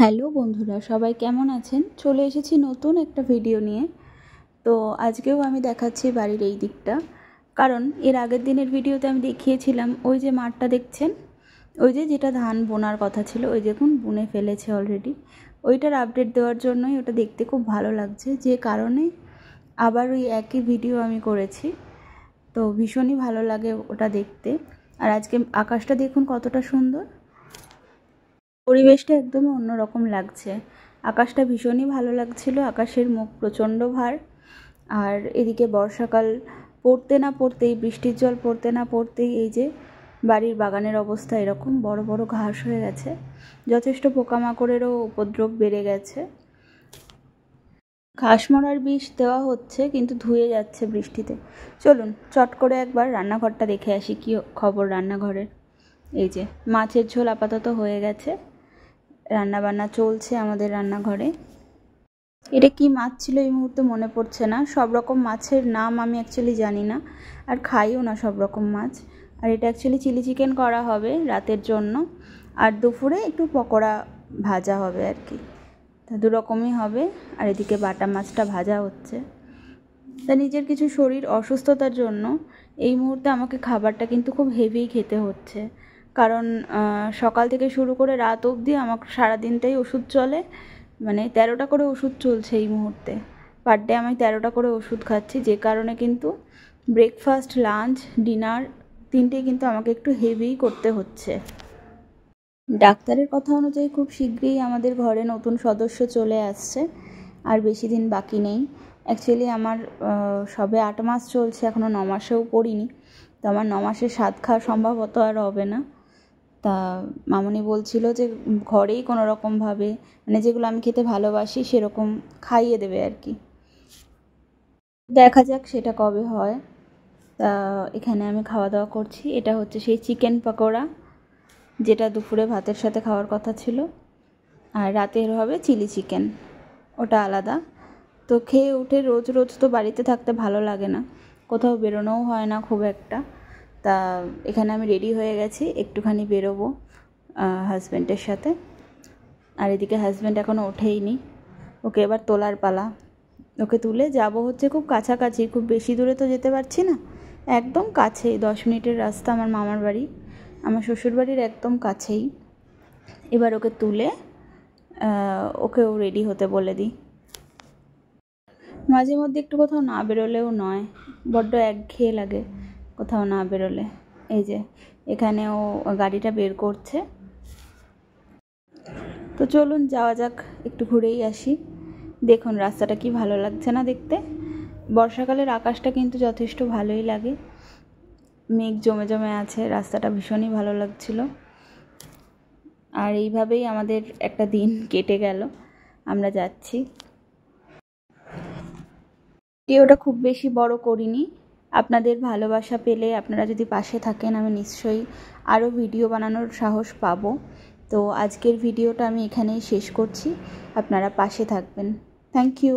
Hello বন্ধুরা, সবাই কেমন আছেন? চলে এসেছি নতুন একটা ভিডিও নিয়ে। তো আজকেও আমি দেখাচ্ছি বাড়ির এই দিকটা, কারণ এর আগের দিনের ভিডিওতে আমি দেখিয়েছিলাম ওই যে মাঠটা দেখছেন, ওই যে যেটা ধান বোনার কথা ছিল, ওই দেখুন বুনে ফেলেছে অলরেডি। ওইটার আপডেট দেওয়ার জন্যই ওটা দেখতে খুব ভালো লাগছে, যে কারণে আবার ওই একই ভিডিও আমি করেছি। তো ভীষণই ভালো লাগে ওটা দেখতে। আর আজকে আকাশটা দেখুন কতটা সুন্দর, পরিবেশটা একদমই অন্যরকম লাগছে। আকাশটা ভীষণই ভালো লাগছিল, আকাশের মুখ প্রচণ্ড ভার। আর এদিকে বর্ষাকাল পড়তে না পড়তেই, বৃষ্টির জল পড়তে না পড়তেই এই যে বাড়ির বাগানের অবস্থা এরকম বড় বড় ঘাস হয়ে গেছে, যথেষ্ট পোকামাকড়েরও উপদ্রব বেড়ে গেছে। ঘাস মরার বিষ দেওয়া হচ্ছে, কিন্তু ধুয়ে যাচ্ছে বৃষ্টিতে। চলুন চট করে একবার রান্নাঘরটা দেখে আসি, কী খবর রান্নাঘরের। এই যে মাছের ঝোল আপাতত হয়ে গেছে, রান্নাবান্না চলছে আমাদের রান্নাঘরে। এটা কি মাছ ছিল এই মুহূর্তে মনে পড়ছে না, সব রকম মাছের নাম আমি অ্যাকচুয়ালি জানি না, আর খাইও না সব রকম মাছ। আর এটা অ্যাকচুয়ালি চিলি চিকেন করা হবে রাতের জন্য, আর দুপুরে একটু পকোড়া ভাজা হবে আর কি। তা দু রকমই হবে। আর এদিকে বাটা মাছটা ভাজা হচ্ছে। তা নিজের কিছু শরীর অসুস্থতার জন্য এই মুহূর্তে আমাকে খাবারটা কিন্তু খুব হেভি খেতে হচ্ছে, কারণ সকাল থেকে শুরু করে রাত অবধি আমার সারাদিনটাই ওষুধ চলে। মানে 13টা করে ওষুধ চলছে এই মুহূর্তে, পার ডে আমি 13টা করে ওষুধ খাচ্ছি, যে কারণে কিন্তু ব্রেকফাস্ট, লাঞ্চ, ডিনার তিনটেই কিন্তু আমাকে একটু হেভিই করতে হচ্ছে। ডাক্তারের কথা অনুযায়ী খুব শীঘ্রই আমাদের ঘরে নতুন সদস্য চলে আসছে, আর বেশি দিন বাকি নেই। অ্যাকচুয়ালি আমার সবে 8 মাস চলছে, এখনও 9 মাসেও পড়িনি। তো আমার 9 মাসের স্বাদ খাওয়া সম্ভবত আর হবে না। তা মামনি বলছিল যে ঘরেই কোনো রকমভাবে, মানে যেগুলো আমি খেতে ভালোবাসি সেরকম খাইয়ে দেবে আর কি। দেখা যাক সেটা কবে হয়। তা এখানে আমি খাওয়া দাওয়া করছি। এটা হচ্ছে সেই চিকেন পকোড়া, যেটা দুপুরে ভাতের সাথে খাওয়ার কথা ছিল। আর রাতের হবে চিলি চিকেন, ওটা আলাদা। তো খেয়ে উঠে রোজ রোজ তো বাড়িতে থাকতে ভালো লাগে না, কোথাও বেরোনোও হয় না খুব একটা। তা এখানে আমি রেডি হয়ে গেছি, একটুখানি বেরোবো হাজব্যান্ডের সাথে। আর এদিকে হাজব্যান্ড এখনও ওঠেইনি, ওকে এবার তোলার পালা। ওকে তুলে যাব হচ্ছে খুব কাছাকাছি, খুব বেশি দূরে তো যেতে পারছি না, একদম কাছেই 10 মিনিটের রাস্তা আমার মামার বাড়ি, আমার শ্বশুরবাড়ির একদম কাছেই। এবার ওকে তুলে ওকেও রেডি হতে বলে দিই। মাঝে মধ্যে একটু কোথাও না বেরোলেও নয়, বড্ড একঘেয়ে লাগে কোথাও না বেরোলে। এই যে এখানে ও গাড়িটা বের করছে। তো চলুন যাওয়া যাক, একটু ঘুরেই আসি। দেখুন রাস্তাটা কি ভালো লাগছে না দেখতে। বর্ষাকালের আকাশটা কিন্তু যথেষ্ট ভালোই লাগে, মেঘ জমে জমে আছে, রাস্তাটা ভীষণই ভালো লাগছিল। আর এইভাবেই আমাদের একটা দিন কেটে গেল, আমরা যাচ্ছি। ভিডিওটা খুব বেশি বড় করিনি, আপনাদের ভালোবাসা পেলে, আপনারা যদি পাশে থাকেন, আমি নিশ্চয়ই আরও ভিডিও বানানোর সাহস পাবো। তো আজকের ভিডিওটা আমি এখানেই শেষ করছি, আপনারা পাশে থাকবেন। Thank you.